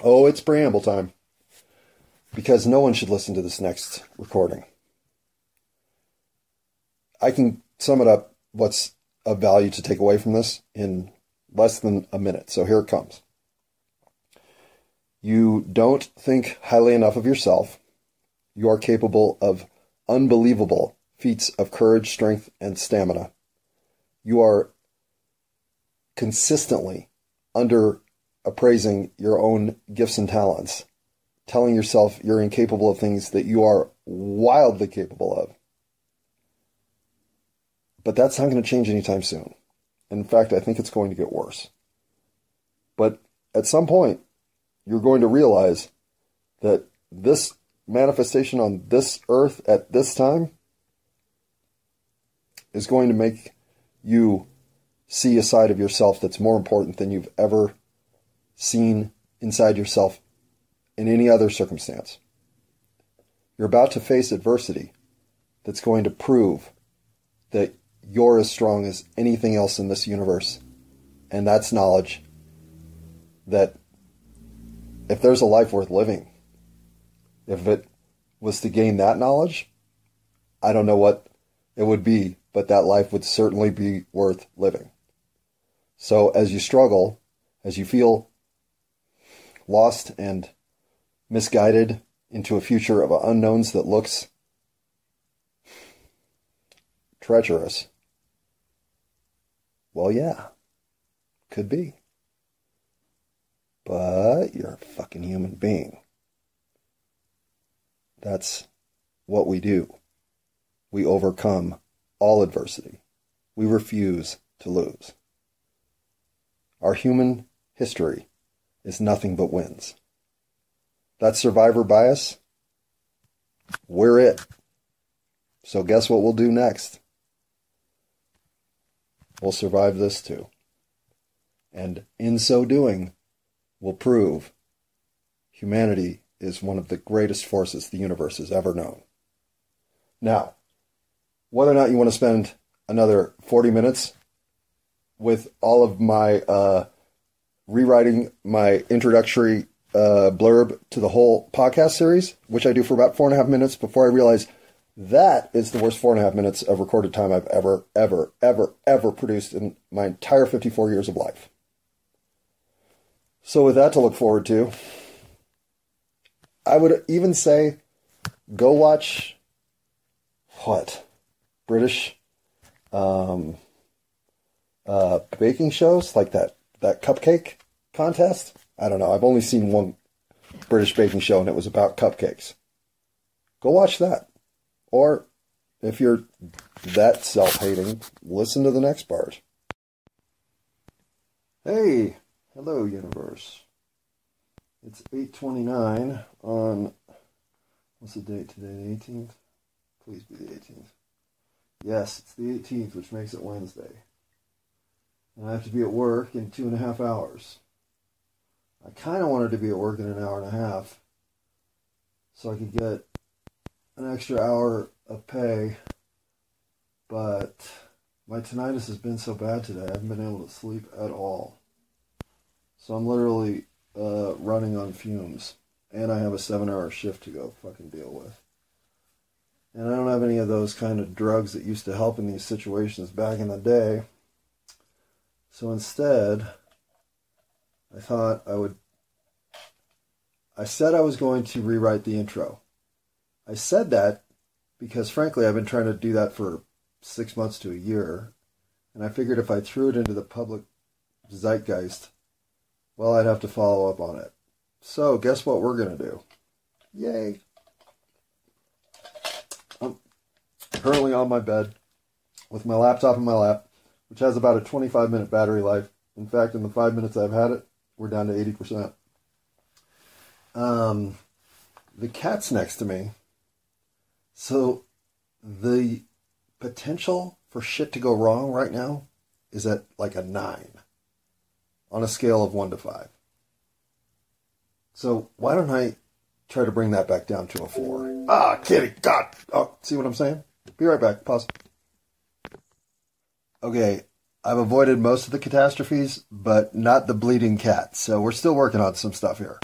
Oh, it's preamble time. Because no one should listen to this next recording. I can sum it up what's of value to take away from this in less than a minute. So here it comes. You don't think highly enough of yourself. You are capable of unbelievable feats of courage, strength, and stamina. You are consistently underappraising your own gifts and talents, telling yourself you're incapable of things that you are wildly capable of. But that's not going to change anytime soon. In fact, I think it's going to get worse. But at some point, you're going to realize that this manifestation on this earth at this time is going to make you see a side of yourself that's more important than you've ever seen inside yourself in any other circumstance. You're about to face adversity that's going to prove that you're as strong as anything else in this universe. And that's knowledge that if there's a life worth living, if it was to gain that knowledge, I don't know what it would be, but that life would certainly be worth living. So as you struggle, as you feel lost and misguided into a future of unknowns that looks treacherous, well, yeah, could be. But you're a fucking human being. That's what we do. We overcome all adversity. We refuse to lose. Our human history is nothing but wins. That survivor bias, we're it. So guess what we'll do next? We'll survive this too. And in so doing, we'll prove humanity is one of the greatest forces the universe has ever known. Now, whether or not you want to spend another 40 minutes with all of my rewriting my introductory blurb to the whole podcast series, which I do for about 4.5 minutes before I realize that is the worst 4.5 minutes of recorded time I've ever produced in my entire 54 years of life. So with that to look forward to, I would even say go watch British baking shows, like that cupcake contest. I don't know. I've only seen one British baking show, and it was about cupcakes. Go watch that. Or, if you're that self-hating, listen to the next part. Hey, hello, universe. It's 8:29 on, what's the date today, the 18th? Please be the 18th. Yes, it's the 18th, which makes it Wednesday. And I have to be at work in 2.5 hours. I kind of wanted to be at work in an hour and a half, so I could get an extra hour of pay, but my tinnitus has been so bad today, I haven't been able to sleep at all. So I'm literally running on fumes, and I have a 7-hour shift to go fucking deal with. And I don't have any of those kind of drugs that used to help in these situations back in the day. So instead, I thought I said I was going to rewrite the intro. I said that because, frankly, I've been trying to do that for 6 months to a year. And I figured if I threw it into the public zeitgeist, well, I'd have to follow up on it. So, guess what we're going to do? Yay! I'm currently on my bed with my laptop in my lap, which has about a 25-minute battery life. In fact, in the 5 minutes I've had it, we're down to 80%. The cat's next to me. So the potential for shit to go wrong right now is at like a 9 on a scale of 1 to 5. So why don't I try to bring that back down to a 4? Ah, kidding. God. Oh, see what I'm saying? Be right back. Pause. Okay. I've avoided most of the catastrophes, but not the bleeding cat. So we're still working on some stuff here.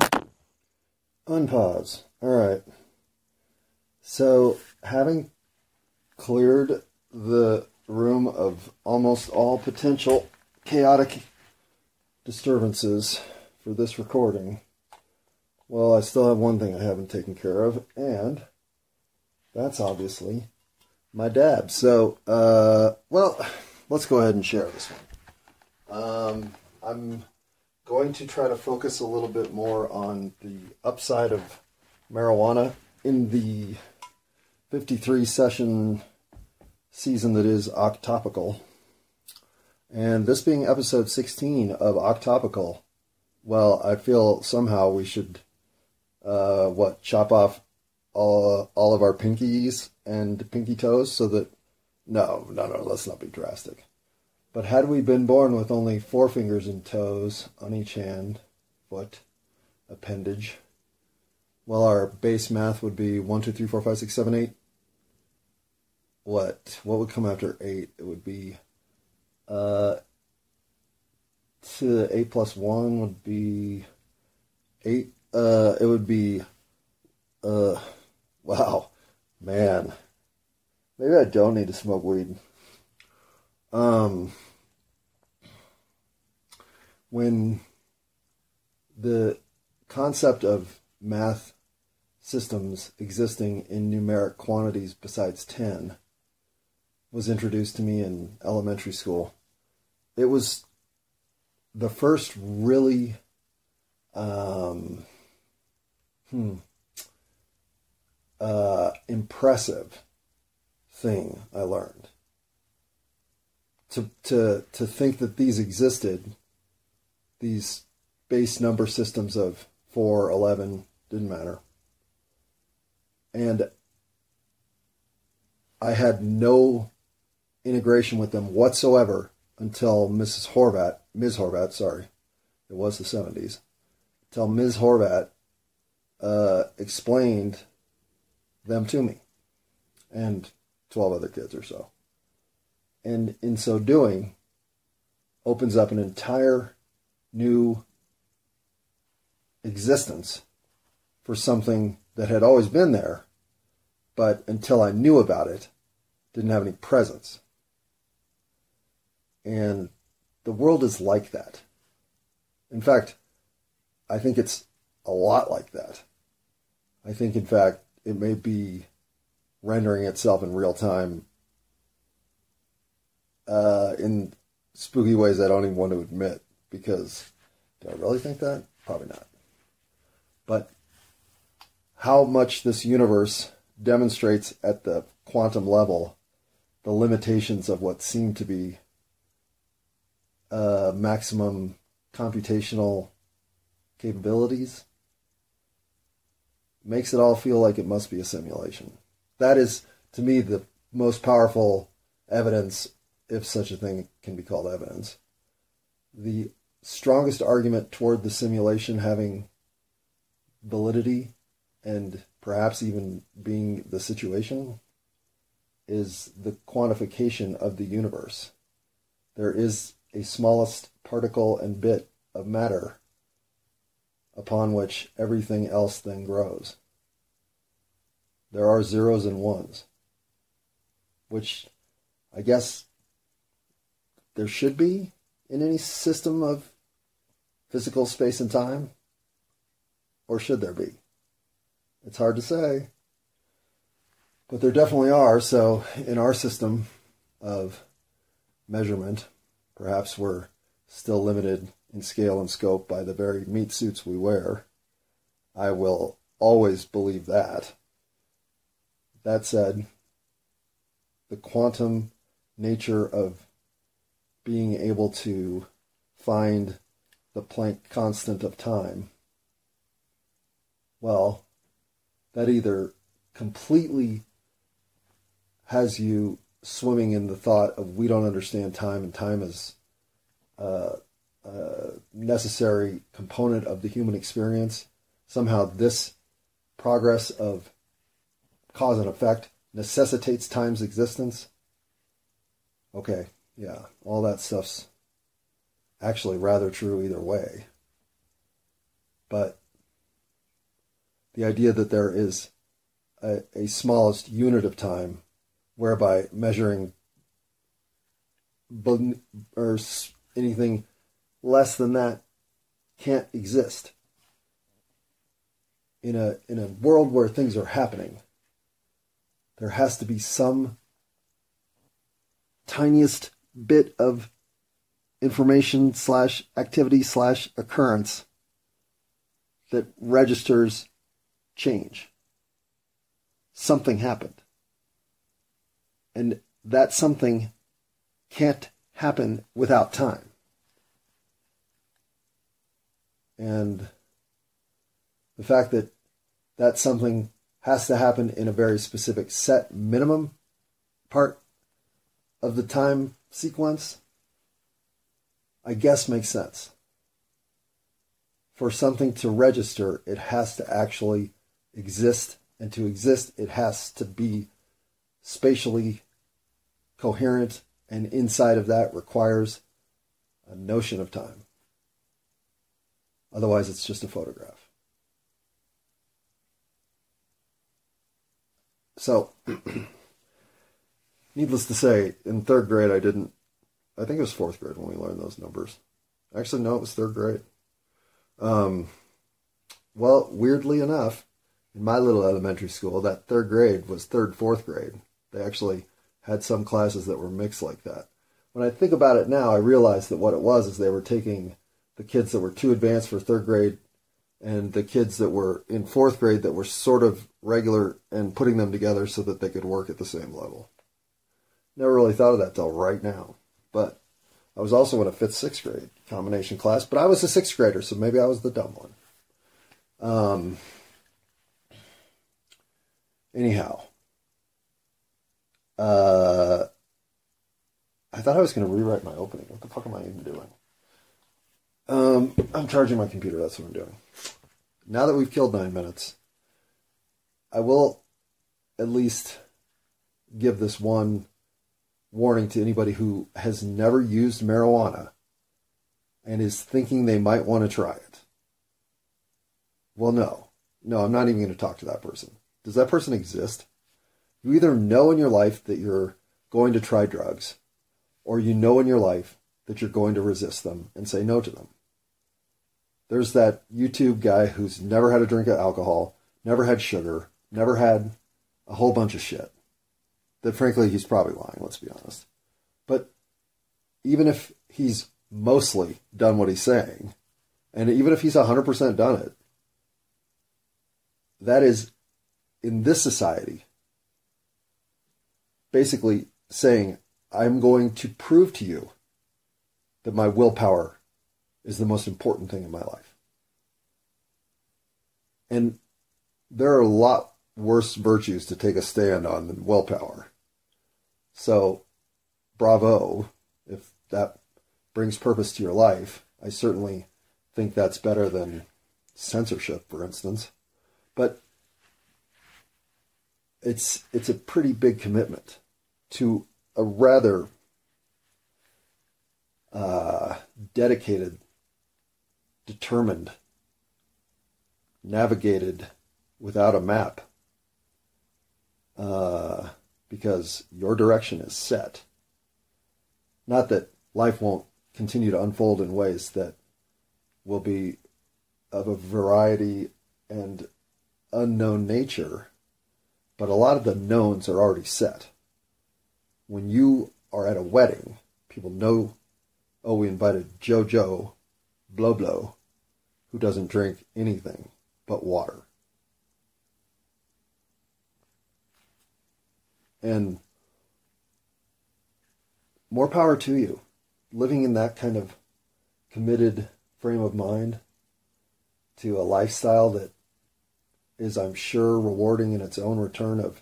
Unpause. Alright. So, having cleared the room of almost all potential chaotic disturbances for this recording, well, I still have one thing I haven't taken care of, and that's obviously my dab. So, well, let's go ahead and share this one. I'm going to try to focus a little bit more on the upside of marijuana in the 53 session season that is octopical. And this being episode 16 of octopical, well, I feel somehow we should, chop off all of our pinkies and pinky toes so that, no, let's not be drastic. But had we been born with only 4 fingers and toes on each hand, foot, appendage, well, our base math would be 1, 2, 3, 4, 5, 6, 7, 8. What would come after 8? It would be, 8 plus 1 would be 8. It would be, wow, man. Maybe I don't need to smoke weed. When the concept of math systems existing in numeric quantities besides 10 was introduced to me in elementary school, it was the first really impressive thing I learned. To think that these existed, these base number systems of 4, 11, didn't matter. And I had no integration with them whatsoever until Ms. Horvat, it was the 70s, until Ms. Horvat explained them to me and 12 other kids or so. And in so doing, opens up an entire new existence for something that had always been there, but until I knew about it, didn't have any presence. And the world is like that. In fact, I think it's a lot like that. I think, in fact, it may be rendering itself in real time in spooky ways I don't even want to admit, because do I really think that? Probably not. But how much this universe demonstrates at the quantum level the limitations of what seem to be maximum computational capabilities makes it all feel like it must be a simulation. That is, to me, the most powerful evidence, if such a thing can be called evidence. The strongest argument toward the simulation having validity and perhaps even being the situation is the quantification of the universe. There is a smallest particle and bit of matter upon which everything else then grows. There are zeros and ones, which I guess there should be in any system of physical space and time, or should there be? It's hard to say, but there definitely are. So in our system of measurement, perhaps we're still limited in scale and scope by the very meat suits we wear. I will always believe that. That said, the quantum nature of being able to find the Planck constant of time, well, that either completely has you swimming in the thought of we don't understand time and time is a necessary component of the human experience. Somehow this progress of cause and effect necessitates time's existence. Okay, yeah, all that stuff's actually rather true either way. But the idea that there is a smallest unit of time whereby measuring or anything less than that can't exist. In a world where things are happening, there has to be some tiniest bit of information / activity / occurrence that registers change. Something happened. And that something can't happen without time. And the fact that that something has to happen in a very specific set minimum part of the time sequence, I guess makes sense. For something to register, it has to actually exist, and to exist, it has to be spatially coherent, and inside of that requires a notion of time. Otherwise, it's just a photograph. So, needless to say, in third grade, I think it was fourth grade when we learned those numbers. Actually, no, it was third grade. Well, weirdly enough, in my little elementary school, that third grade was fourth grade. They actually had some classes that were mixed like that. When I think about it now, I realize that what it was is they were taking the kids that were too advanced for third grade and the kids that were in fourth grade that were sort of regular and putting them together so that they could work at the same level. Never really thought of that till right now. But I was also in a 5th, 6th grade combination class, but I was a 6th grader, so maybe I was the dumb one. Anyhow, I thought I was going to rewrite my opening. What the fuck am I even doing? I'm charging my computer. That's what I'm doing. Now that we've killed 9 minutes, I will at least give this one warning to anybody who has never used marijuana and is thinking they might want to try it. Well, no, I'm not even going to talk to that person. Does that person exist? You either know in your life that you're going to try drugs, or you know in your life that you're going to resist them and say no to them. There's that YouTube guy who's never had a drink of alcohol, never had sugar, never had a whole bunch of shit. That frankly, he's probably lying, let's be honest. But even if he's mostly done what he's saying, and even if he's 100% done it, that is, in this society, basically saying, I'm going to prove to you that my willpower is the most important thing in my life. And there are a lot worse virtues to take a stand on than willpower. So, bravo, if that brings purpose to your life. I certainly think that's better than censorship, for instance. But it's a pretty big commitment to a rather dedicated, determined, navigated without a map, because your direction is set. Not that life won't continue to unfold in ways that will be of a variety and unknown nature, but a lot of the knowns are already set. When you are at a wedding, people know, oh, we invited Joe, Blow, who doesn't drink anything but water. And more power to you. Living in that kind of committed frame of mind to a lifestyle that is, I'm sure, rewarding in its own return of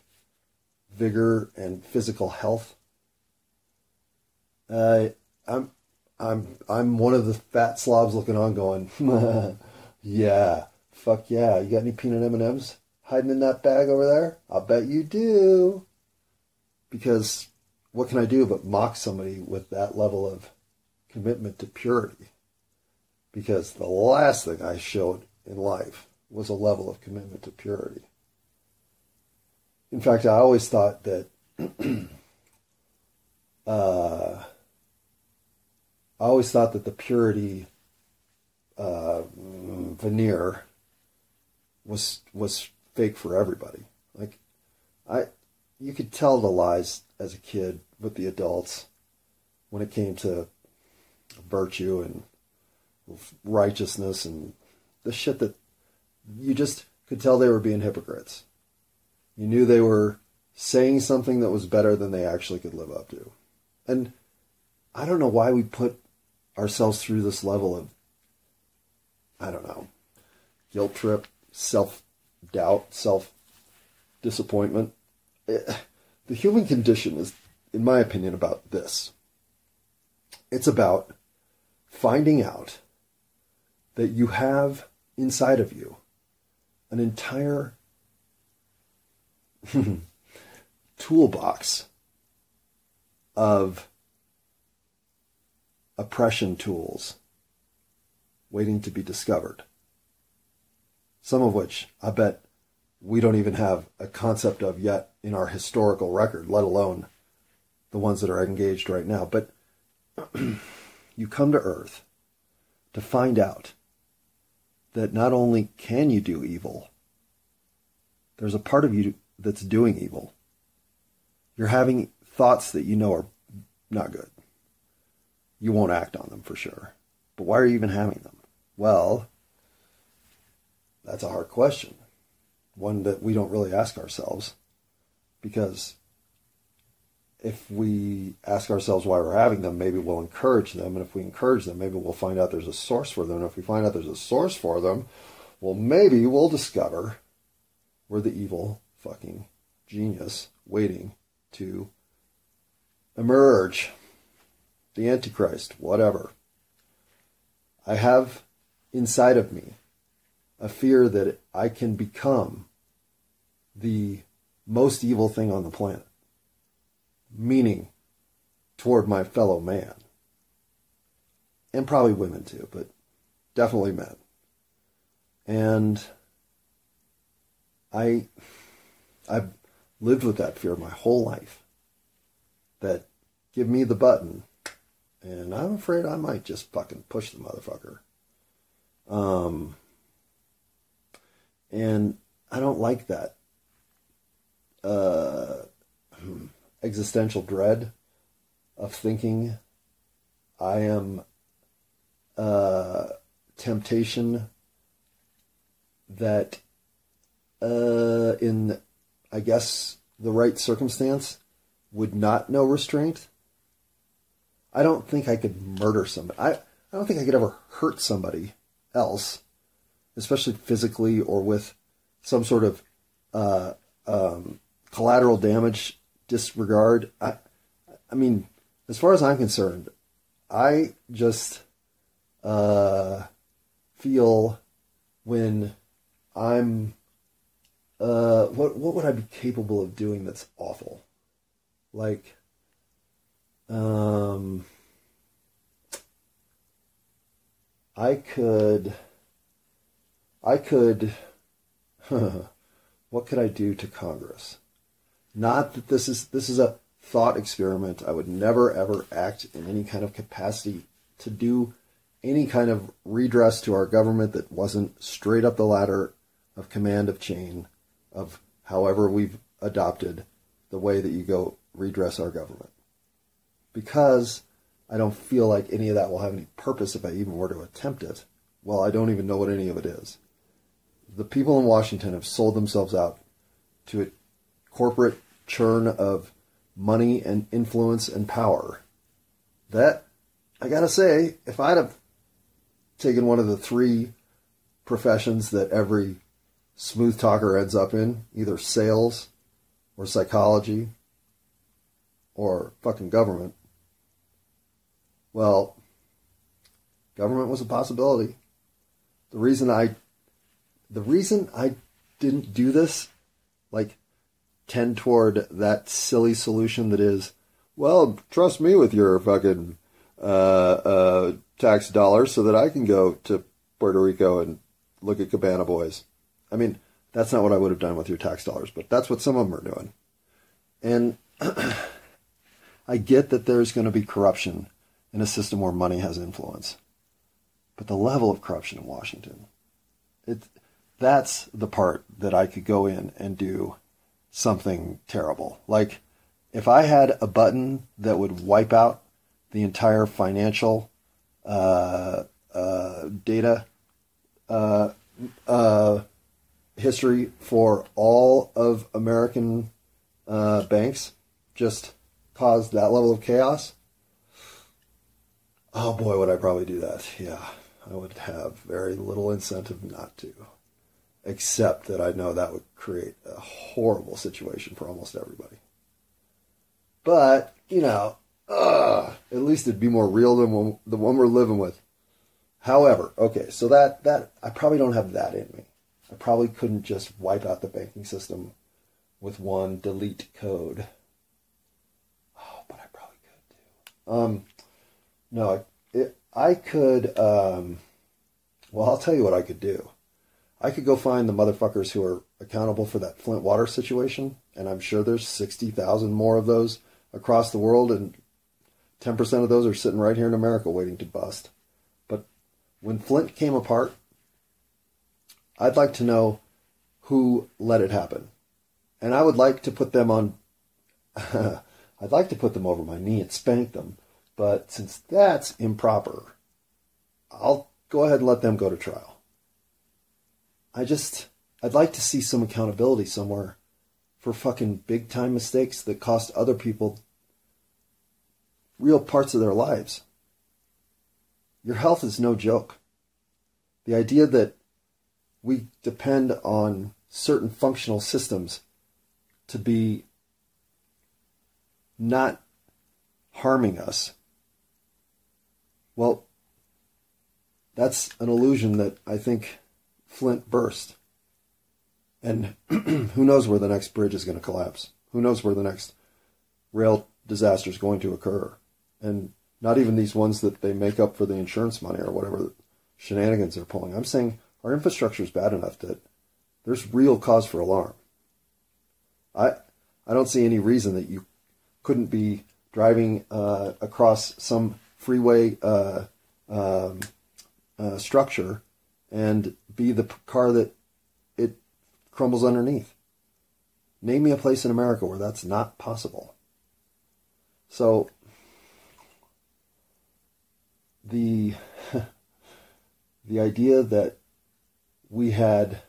vigor and physical health. I'm one of the fat slobs looking on going, yeah, fuck yeah. You got any peanut M&Ms hiding in that bag over there? I'll bet you do. Because what can I do but mock somebody with that level of commitment to purity? Because the last thing I showed in life was a level of commitment to purity. In fact, I always thought that the purity veneer was fake for everybody. Like, you could tell the lies as a kid with the adults when it came to virtue and righteousness and the shit that you just could tell they were being hypocrites. You knew they were saying something that was better than they actually could live up to. And I don't know why we put ourselves through this level of, I don't know, guilt trip, self-doubt, self-disappointment. The human condition is, in my opinion, about this. It's about finding out that you have inside of you an entire toolbox of oppression tools waiting to be discovered. Some of which I bet we don't even have a concept of yet in our historical record, let alone the ones that are engaged right now. But you come to Earth to find out that not only can you do evil, there's a part of you that's doing evil. You're having thoughts that you know are not good. You won't act on them for sure. But why are you even having them? Well, that's a hard question. One that we don't really ask ourselves. Because if we ask ourselves why we're having them, maybe we'll encourage them. And if we encourage them, maybe we'll find out there's a source for them. And if we find out there's a source for them, well, maybe we'll discover we're the evil fucking genius waiting to emerge. The Antichrist, whatever. I have inside of me a fear that I can become the most evil thing on the planet. Meaning toward my fellow man. And probably women too, but definitely men. And I've lived with that fear my whole life. That give me the button, and I'm afraid I might just fucking push the motherfucker. And I don't like that existential dread of thinking I am temptation that in, I guess, the right circumstance would not know restraint. I don't think I could murder somebody. I don't think I could ever hurt somebody else, especially physically or with some sort of collateral damage disregard. I mean, as far as I'm concerned, I just feel when I'm what would I be capable of doing that's awful? Like I could what could I do to Congress? Not that this is a thought experiment. I would never ever act in any kind of capacity to do any kind of redress to our government that wasn't straight up the ladder of command of chain of however we've adopted the way that you go redress our government. Because I don't feel like any of that will have any purpose if I even were to attempt it. Well, I don't even know what any of it is. The people in Washington have sold themselves out to a corporate churn of money and influence and power. That, I gotta say, if I'd have taken one of the three professions that every smooth talker ends up in, either sales or psychology or fucking government, well, government was a possibility. The reason I didn't do this, like, tend toward that silly solution that is, well, trust me with your fucking tax dollars so that I can go to Puerto Rico and look at Cabana Boys. I mean, that's not what I would have done with your tax dollars, but that's what some of them are doing. And I get that there's going to be corruption in a system where money has influence. But the level of corruption in Washington, that's the part that I could go in and do something terrible. Like, if I had a button that would wipe out the entire financial data history for all of American banks, just cause that level of chaos, oh boy, would I probably do that. Yeah, I would have very little incentive not to. Except that I know that would create a horrible situation for almost everybody. But, at least it'd be more real than the one we're living with. However, okay, so that I probably don't have that in me. I probably couldn't just wipe out the banking system with one delete code. Oh, but I probably could too. No, I could, well, I'll tell you what I could do. I could go find the motherfuckers who are accountable for that Flint water situation, and I'm sure there's 60,000 more of those across the world, and 10% of those are sitting right here in America waiting to bust. But when Flint came apart, I'd like to know who let it happen. And I would like to put them on, I'd like to put them over my knee and spank them, but since that's improper, I'll go ahead and let them go to trial. I'd like to see some accountability somewhere for fucking big time mistakes that cost other people real parts of their lives. Your health is no joke. The idea that we depend on certain functional systems to be not harming us, well, that's an illusion that I think Flint burst. And who knows where the next bridge is going to collapse? Who knows where the next rail disaster is going to occur? And not even these ones that they make up for the insurance money or whatever shenanigans they're pulling. I'm saying our infrastructure is bad enough that there's real cause for alarm. I don't see any reason that you couldn't be driving across some freeway structure and be the car that it crumbles underneath. Name me a place in America where that's not possible. So the idea that we had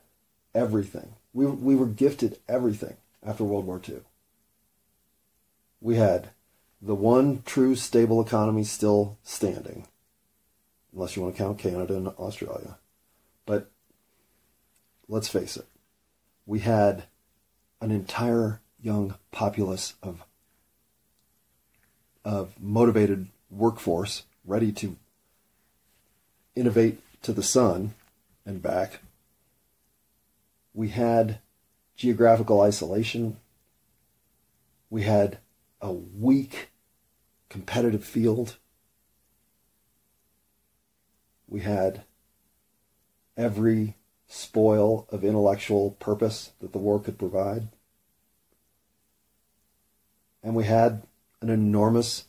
everything, we were gifted everything after World War II. We had the one true stable economy still standing, unless you want to count Canada and Australia. But let's face it, we had an entire young populace of motivated workforce ready to innovate to the sun and back. We had geographical isolation. We had a weak competitive field. We had every spoil of intellectual purpose that the war could provide. And we had an enormous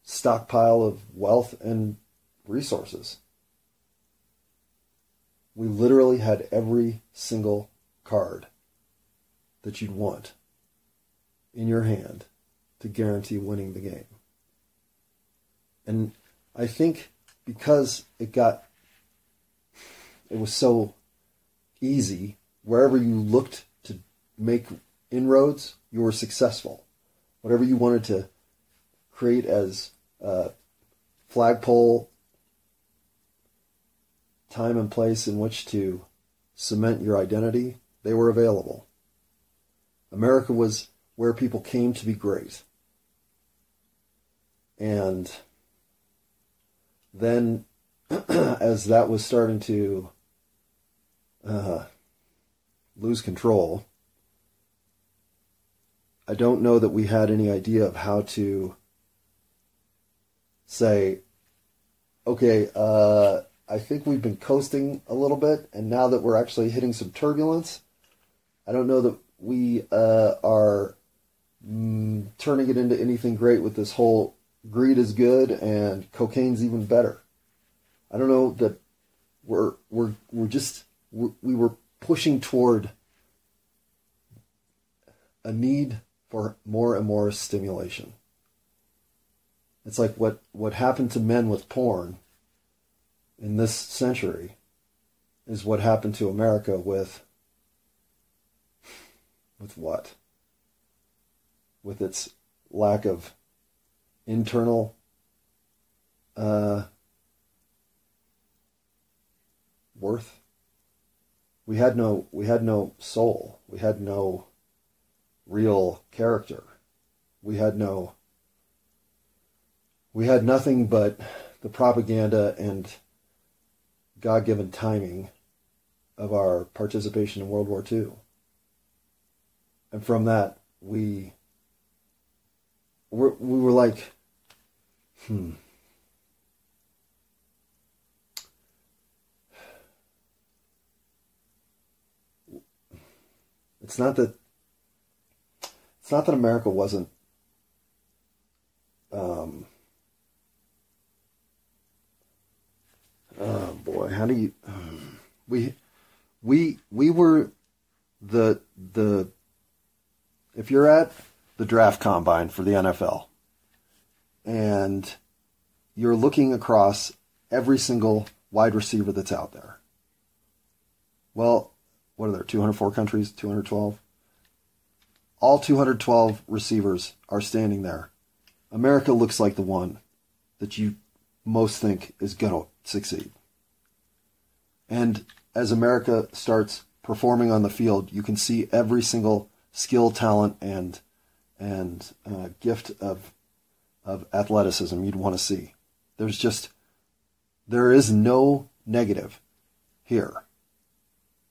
stockpile of wealth and resources. We literally had every single card that you'd want in your hand to guarantee winning the game. And I think because it was so easy, wherever you looked to make inroads, you were successful. Whatever you wanted to create as flagpole time and place in which to cement your identity, they were available. America was where people came to be great. And then as that was starting to lose control, I don't know that we had any idea of how to say, okay, I think we've been coasting a little bit, and now that we're actually hitting some turbulence, I don't know that we are turning it into anything great with this whole greed is good and cocaine's even better. I don't know that we were pushing toward a need for more and more stimulation. It's like what happened to men with porn in this century is what happened to America with what? With its lack of internal worth. We had no soul. We had no real character. We had nothing but the propaganda and God-given timing of our participation in World War II. And from that, we were like, It's not that America wasn't oh boy, how do you we were the if you're at the draft combine for the NFL and you're looking across every single wide receiver that's out there. Well, what are there, 204 countries, 212? All 212 receivers are standing there. America looks like the one that you most think is going to succeed. And as America starts performing on the field, you can see every single skill, talent, and gift of athleticism you'd want to see. There is no negative here.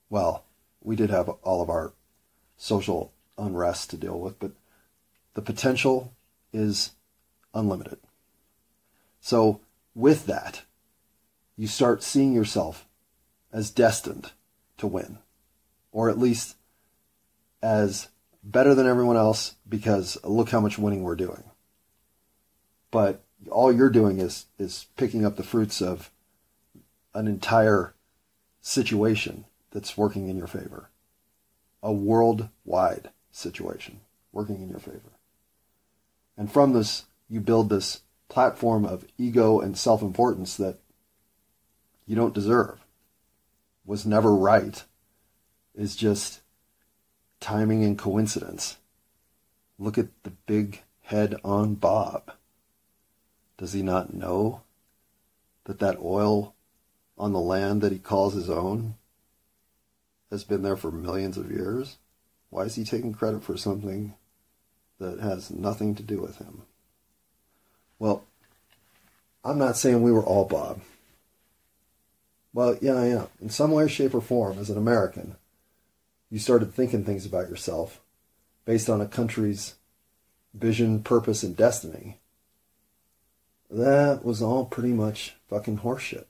Well, we did have all of our social unrest to deal with, but the potential is unlimited. So with that, you start seeing yourself as destined to win, or at least as better than everyone else, because look how much winning we're doing. But all you're doing is picking up the fruits of an entire situation that's working in your favor. A worldwide situation working in your favor. And from this, you build this platform of ego and self-importance that you don't deserve, was never right, is just timing and coincidence. Look at the big head on Bob. Does he not know that oil on the land that he calls his own has been there for millions of years? Why is he taking credit for something that has nothing to do with him? Well, I'm not saying we were all Bob. Well, yeah, I am. In some way, shape, or form, as an American, you started thinking things about yourself based on a country's vision, purpose, and destiny. That was all pretty much fucking horseshit.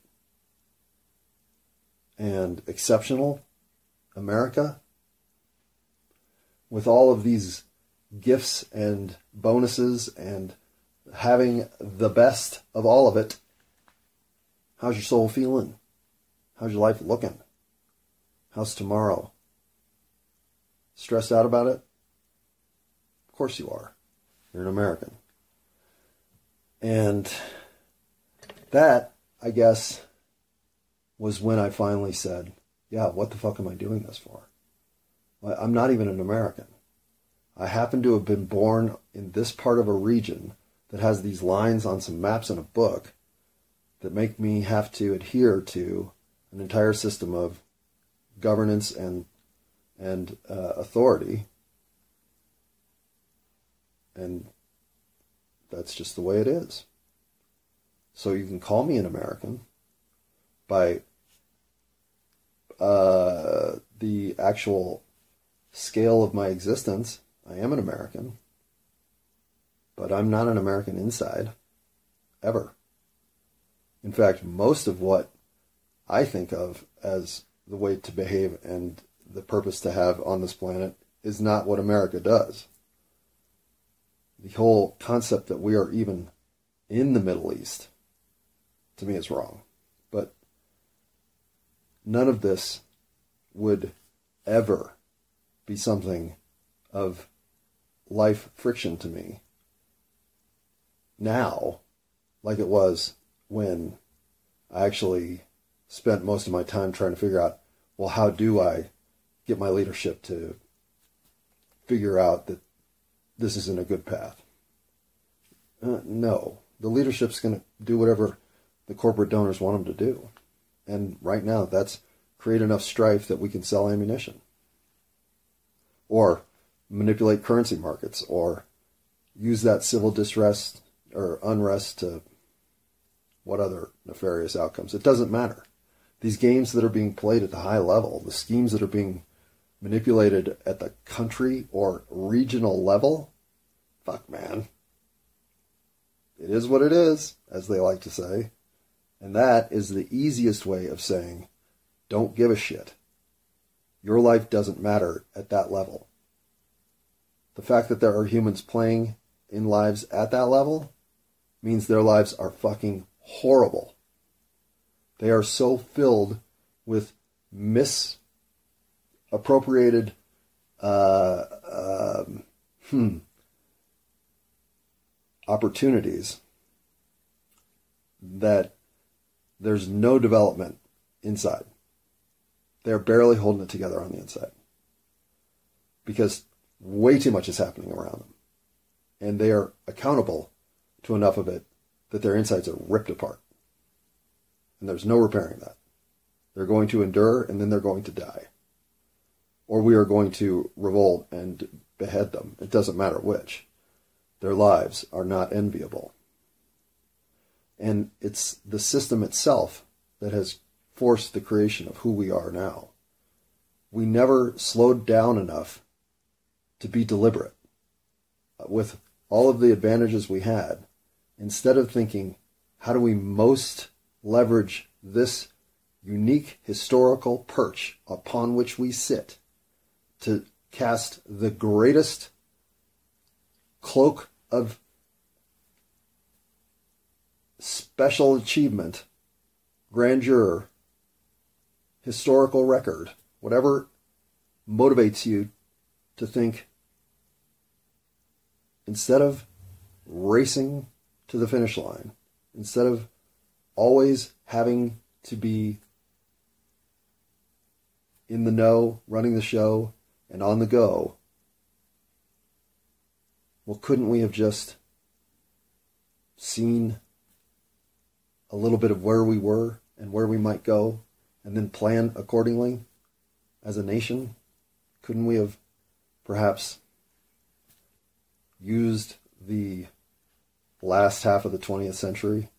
And exceptional America, with all of these gifts and bonuses and having the best of all of it, how's your soul feeling? How's your life looking? How's tomorrow? Stressed out about it? Of course you are. You're an American. And that, I guess, was when I finally said, yeah, what the fuck am I doing this for? I'm not even an American. I happen to have been born in this part of a region that has these lines on some maps in a book that make me have to adhere to an entire system of governance and authority. And that's just the way it is. So you can call me an American by the actual scale of my existence. I am an American, but I'm not an American inside, ever. In fact, most of what I think of as the way to behave and the purpose to have on this planet is not what America does. The whole concept that we are even in the Middle East, to me, is wrong. But none of this would ever be something of life friction to me now, like it was when I actually spent most of my time trying to figure out, well, how do I get my leadership to figure out that this isn't a good path? No. The leadership's going to do whatever the corporate donors want them to do. And right now, that's create enough strife that we can sell ammunition. Or manipulate currency markets. Or use that civil distress or unrest to what other nefarious outcomes. It doesn't matter. These games that are being played at the high level, the schemes that are being manipulated at the country or regional level, fuck, man. It is what it is, as they like to say. And that is the easiest way of saying, don't give a shit. Your life doesn't matter at that level. The fact that there are humans playing in lives at that level means their lives are fucking horrible. They are so filled with misappropriated opportunities that there's no development inside. They're barely holding it together on the inside because way too much is happening around them. And they are accountable to enough of it that their insides are ripped apart. And there's no repairing that. They're going to endure, and then they're going to die. Or we are going to revolt and behead them. It doesn't matter which. Their lives are not enviable. And it's the system itself that has forced the creation of who we are now. We never slowed down enough to be deliberate. With all of the advantages we had, instead of thinking, how do we most leverage this unique historical perch upon which we sit to cast the greatest cloak of special achievement, grandeur, historical record, whatever motivates you to think, instead of racing to the finish line, instead of always having to be in the know, running the show, and on the go, well, couldn't we have just seen a little bit of where we were and where we might go, and then plan accordingly as a nation? Couldn't we have perhaps used the last half of the 20th century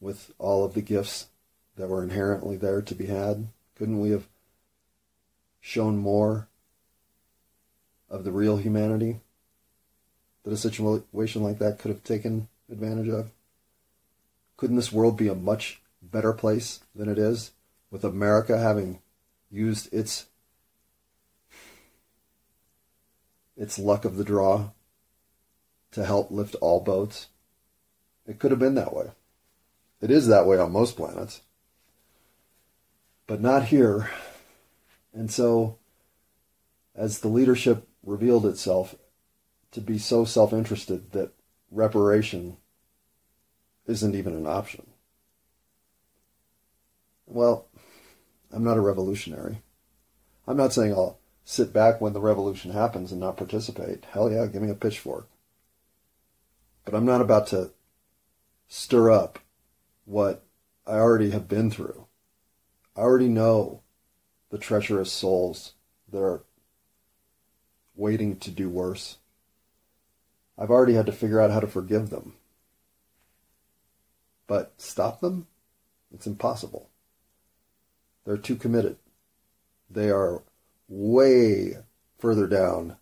with all of the gifts that were inherently there to be had? Couldn't we have shown more of the real humanity that a situation like that could have taken advantage of? Couldn't this world be a much better place than it is, with America having used its luck of the draw to help lift all boats? It could have been that way. It is that way on most planets, but not here. And so, as the leadership revealed itself to be so self-interested that reparation isn't even an option. Well, I'm not a revolutionary. I'm not saying I'll sit back when the revolution happens and not participate. Hell yeah, give me a pitchfork. But I'm not about to stir up what I already have been through. I already know the treacherous souls that are waiting to do worse. I've already had to figure out how to forgive them. But stop them? It's impossible. They're too committed. They are way further down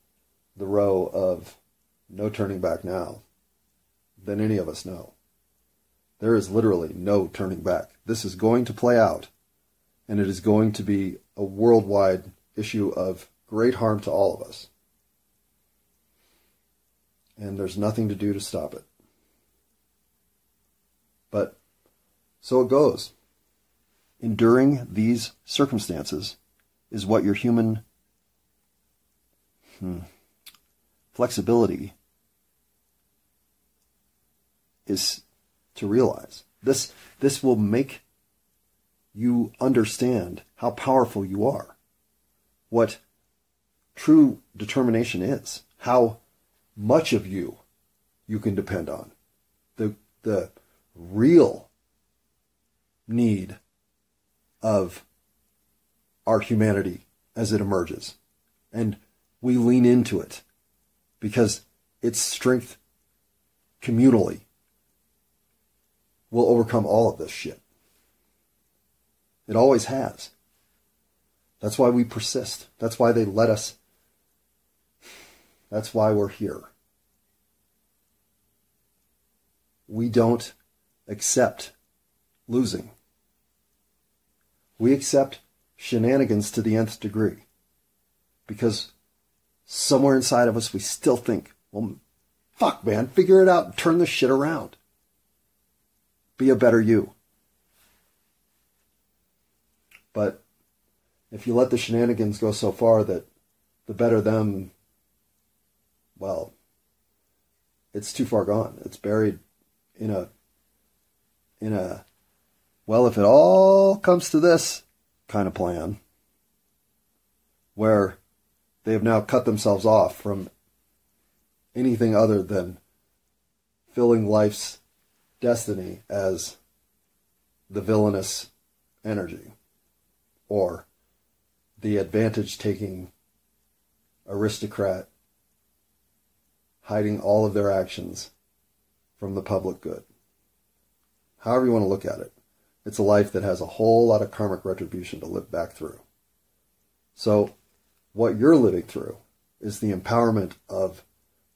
the row of no turning back now than any of us know. There is literally no turning back. This is going to play out, and it is going to be a worldwide issue of great harm to all of us. And there's nothing to do to stop it. But so it goes. Enduring these circumstances is what your human flexibility is to realize. This will make you understand how powerful you are, what true determination is, how much of you can depend on, the real need of our humanity as it emerges. And we lean into it because its strength communally will overcome all of this shit. It always has. That's why we persist. That's why they let us. That's why we're here. We don't accept losing. We accept shenanigans to the nth degree because somewhere inside of us we still think, well, fuck, man, figure it out and turn this shit around. Be a better you. But if you let the shenanigans go so far that the better them, well, it's too far gone. It's buried in a, well, if it all comes to this kind of plan, where they have now cut themselves off from anything other than filling life's destiny as the villainous energy, or the advantage-taking aristocrat hiding all of their actions from the public good. However you want to look at it, it's a life that has a whole lot of karmic retribution to live back through. So what you're living through is the empowerment of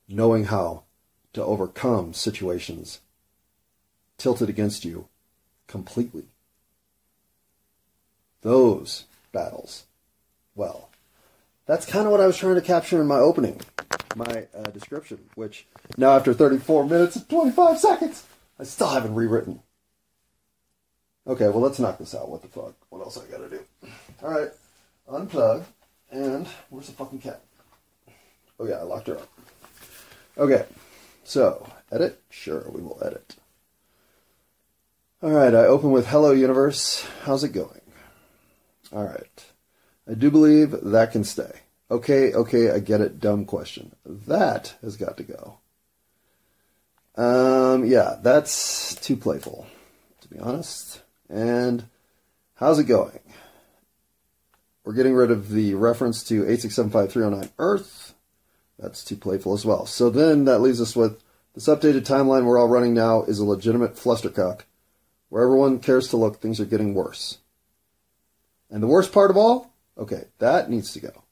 knowing how to overcome situations tilted against you completely. Those battles, well, that's kind of what I was trying to capture in my opening, my description, which now after 34 minutes and 25 seconds, I still haven't rewritten. Okay, well, let's knock this out. What the fuck? What else I gotta do? All right, unplug, and where's the fucking cat? Oh yeah, I locked her up. Okay, so, edit? Sure, we will edit. All right, I open with hello, universe. How's it going? All right. I do believe that can stay. Okay, I get it. Dumb question. That has got to go. Yeah, that's too playful, to be honest. And how's it going? We're getting rid of the reference to 8675309 Earth. That's too playful as well. So then that leaves us with this updated timeline we're all running now is a legitimate flustercock. Where everyone cares to look, things are getting worse. And the worst part of all? Okay, that needs to go.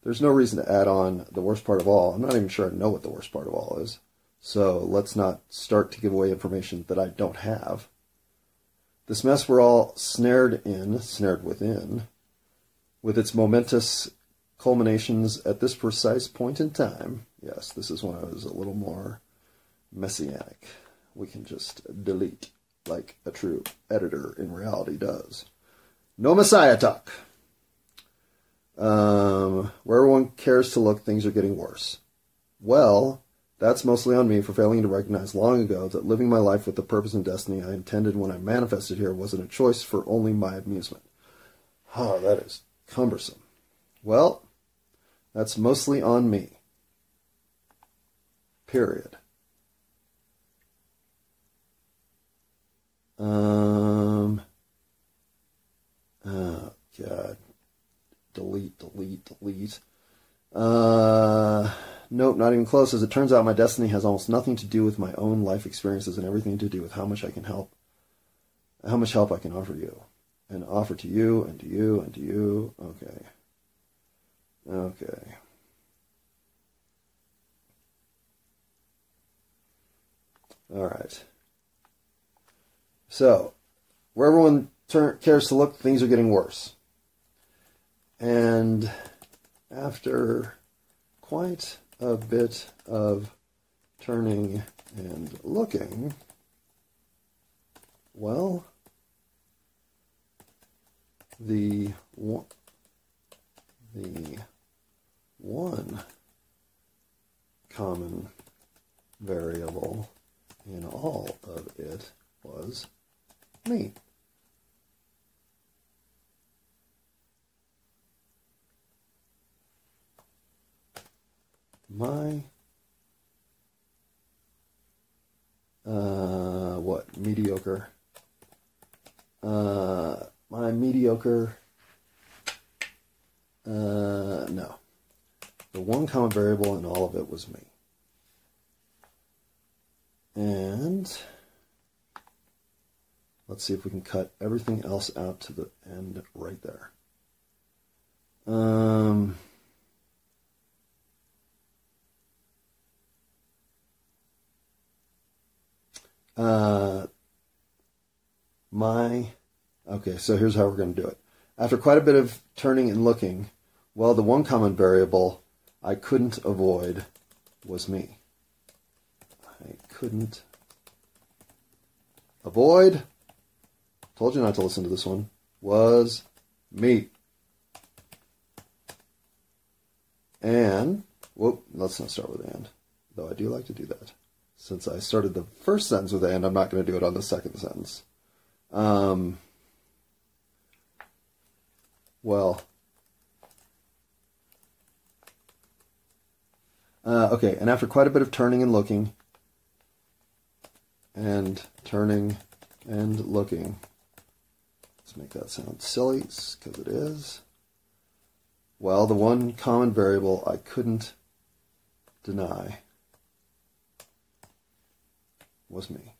There's no reason to add on the worst part of all. I'm not even sure I know what the worst part of all is. So let's not start to give away information that I don't have. This mess we're all snared within, with its momentous culminations at this precise point in time. Yes, this is when I was a little more messianic. We can just delete like a true editor in reality does. No Messiah talk. Where everyone cares to look, things are getting worse. Well, that's mostly on me for failing to recognize long ago that living my life with the purpose and destiny I intended when I manifested here wasn't a choice for only my amusement. Oh, that is cumbersome. Well, that's mostly on me. Period. Oh, God. Delete. Nope, not even close. As it turns out, my destiny has almost nothing to do with my own life experiences and everything to do with how much I can help, how much help I can offer you, and offer to you, and to you, and to you. Okay. All right. So, where everyone cares to look, things are getting worse. And after quite a bit of turning and looking, well, the one common variable in all of it was me. My mediocre. My mediocre. No. The one common variable in all of it was me. And let's see if we can cut everything else out to the end right there. Okay, so here's how we're going to do it. After quite a bit of turning and looking, well, the one common variable I couldn't avoid was me. I couldn't avoid, told you not to listen to this one, was me. And, whoop, let's not start with and, though I do like to do that. Since I started the first sentence with and, I'm not going to do it on the second sentence. Okay, and after quite a bit of turning and looking, let's make that sound silly, because it is. Well, the one common variable I couldn't deny was me.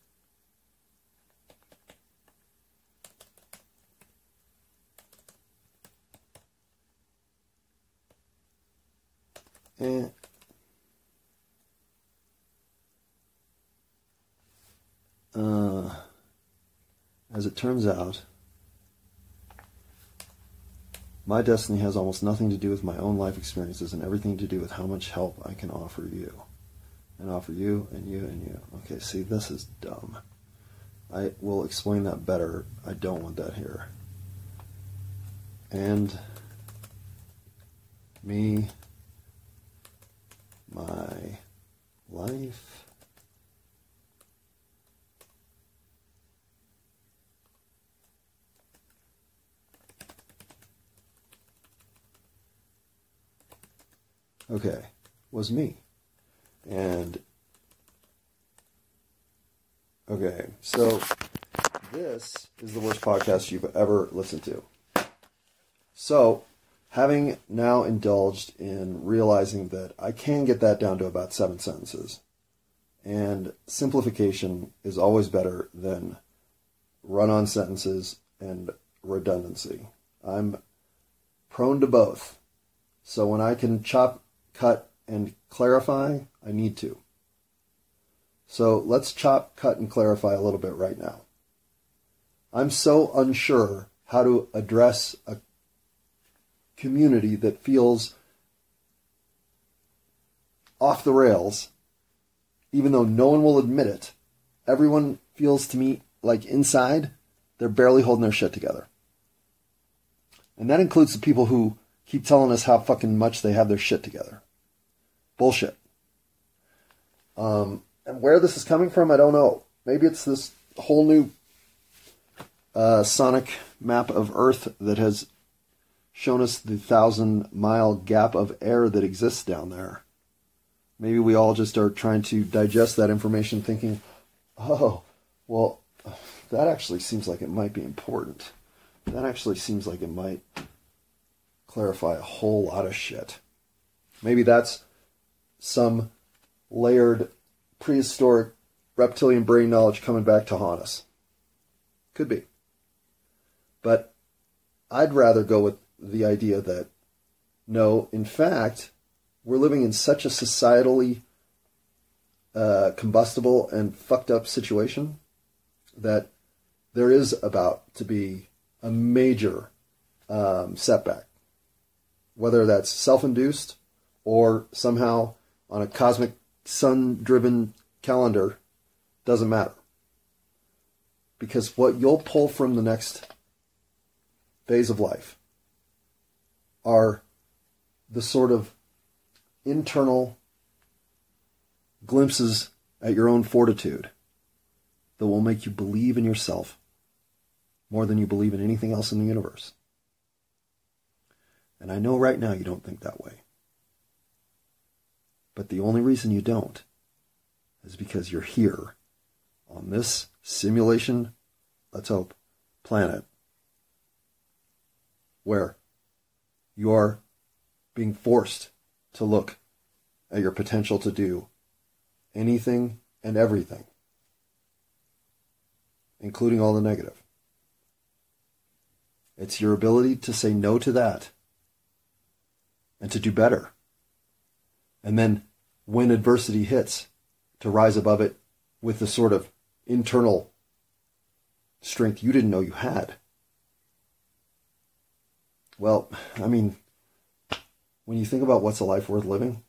And as it turns out, my destiny has almost nothing to do with my own life experiences and everything to do with how much help I can offer you. And offer you, and you, and you. Okay, see, this is dumb. I will explain that better. I don't want that here. And me, my life, okay, was me. And, okay, so this is the worst podcast you've ever listened to. So, having now indulged in realizing that I can get that down to about 7 sentences, and simplification is always better than run-on sentences and redundancy. I'm prone to both. So when I can chop, cut, and clarify, I need to. So let's chop, cut, and clarify a little bit right now. I'm so unsure how to address a community that feels off the rails, even though no one will admit it. Everyone feels to me like inside, they're barely holding their shit together. And that includes the people who keep telling us how fucking much they have their shit together. Bullshit. And where this is coming from, I don't know. Maybe it's this whole new sonic map of Earth that has shown us the 1,000-mile gap of air that exists down there. Maybe we all just are trying to digest that information thinking, oh, well, that actually seems like it might be important. That actually seems like it might clarify a whole lot of shit. Maybe that's some layered prehistoric reptilian brain knowledge coming back to haunt us. Could be. But I'd rather go with the idea that, no, in fact, we're living in such a societally combustible and fucked up situation that there is about to be a major setback, whether that's self-induced or somehow on a cosmic sun-driven calendar, doesn't matter. Because what you'll pull from the next phase of life are the sort of internal glimpses at your own fortitude that will make you believe in yourself more than you believe in anything else in the universe. And I know right now you don't think that way. But the only reason you don't is because you're here on this simulation, let's hope, planet, where you are being forced to look at your potential to do anything and everything, including all the negative. It's your ability to say no to that and to do better. And then when adversity hits, to rise above it with the sort of internal strength you didn't know you had. Well, I mean, when you think about what's a life worth living,